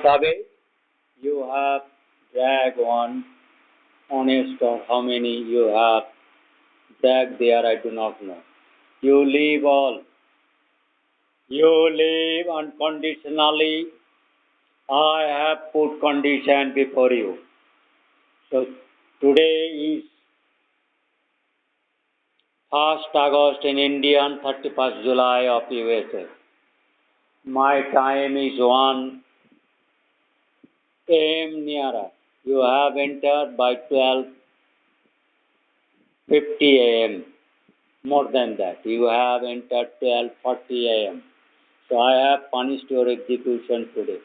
away. You have drag one, honest or how many you have drag there, I do not know. You leave all. You leave unconditionally. I have put condition before you. So today is 1st August in Indian, 31st July of USA. My time is 1 a.m. nearer. You have entered by 12:50 a.m. More than that. You have entered 12:40 a.m. So I have punished your execution today.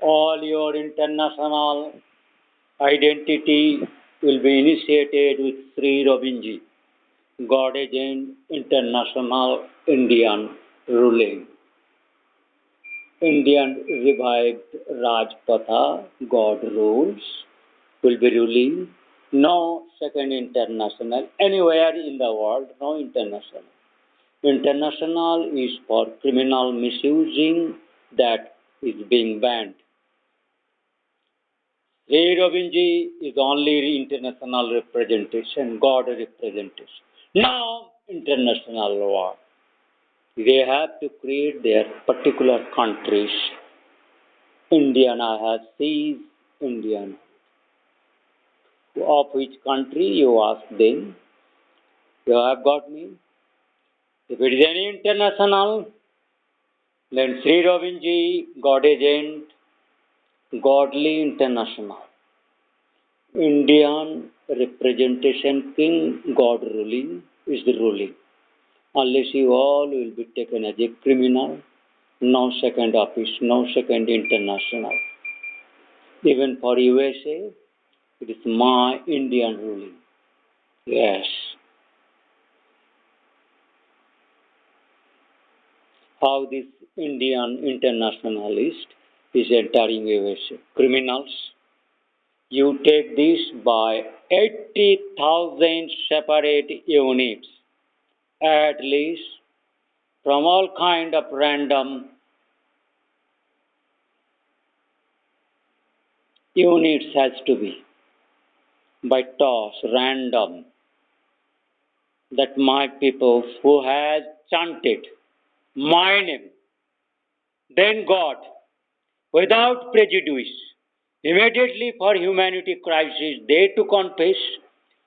All your international identity will be initiated with Sri Robinji, God Agent International Indian ruling. Indian revived Rajpatha, God rules, will be ruling. No second international, anywhere in the world, no international. International is for criminal misusing, that is being banned. Sri Robinji is only international representation, God representation. No international law. They have to create their particular countries. Indian I have seized, Indian. Of which country you ask them? You have got me? If it is any international, then Sri Robinji, God Agent, Godly International. Indian representation king, God ruling, is the ruling. Unless you all will be taken as a criminal, no second office, no second international. Even for USA, it is my Indian ruling. Yes. How this Indian internationalist is entering USA. Criminals, you take this by 80,000 separate units, at least, from all kind of random units has to be, by toss, random, that my people who has chanted my name, then God, without prejudice, immediately for humanity crisis, they to confess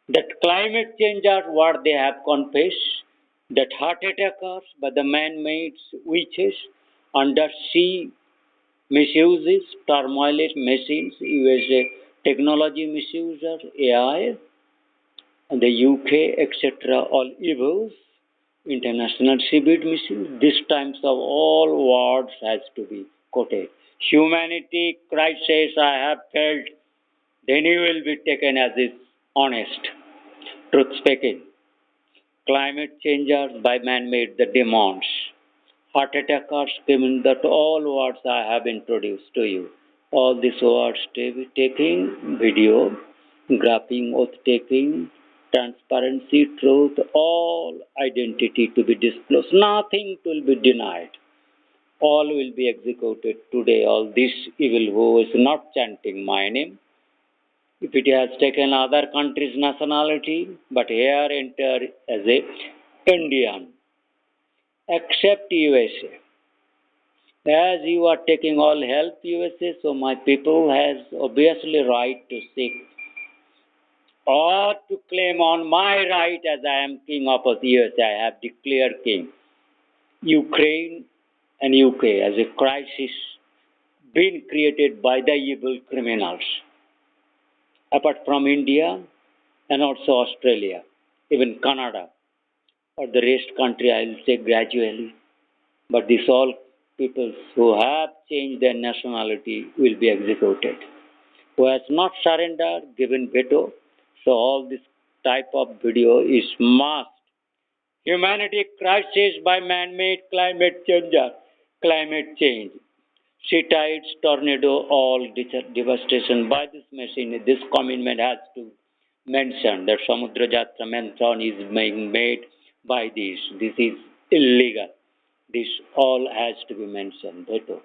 that climate change are what they have confessed, that heart attackers by the man-made witches, undersea misuses, turmoil machines, USA technology misuser, AI, and the UK, etc., all evils, international seabed misuse, these times of all words has to be quoted. Humanity crisis I have felt, then you will be taken as is honest. Truth speaking. Climate changers by man-made the demands. Heart attackers given that all words I have introduced to you. All these words taking, video, graphing, oath taking, transparency, truth, all identity to be disclosed. Nothing will be denied. All will be executed today. All this evil who is not chanting my name. If it has taken other country's nationality, but here enter as a Indian, except USA. As you are taking all help USA, so my people has obviously right to seek or to claim on my right as I am king of the USA. I have declared king. Ukraine and UK as a crisis been created by the evil criminals. Apart from India and also Australia, even Canada, or the rest country, I will say gradually. But these all people who have changed their nationality will be executed. Who has not surrendered, given veto, so all this type of video is must. Humanity crisis by man-made climate change. Sea tides, tornado, all devastation by this machine. This commitment has to mention that Samudra Jatra mention is being made by this. This is illegal. This all has to be mentioned. Veto.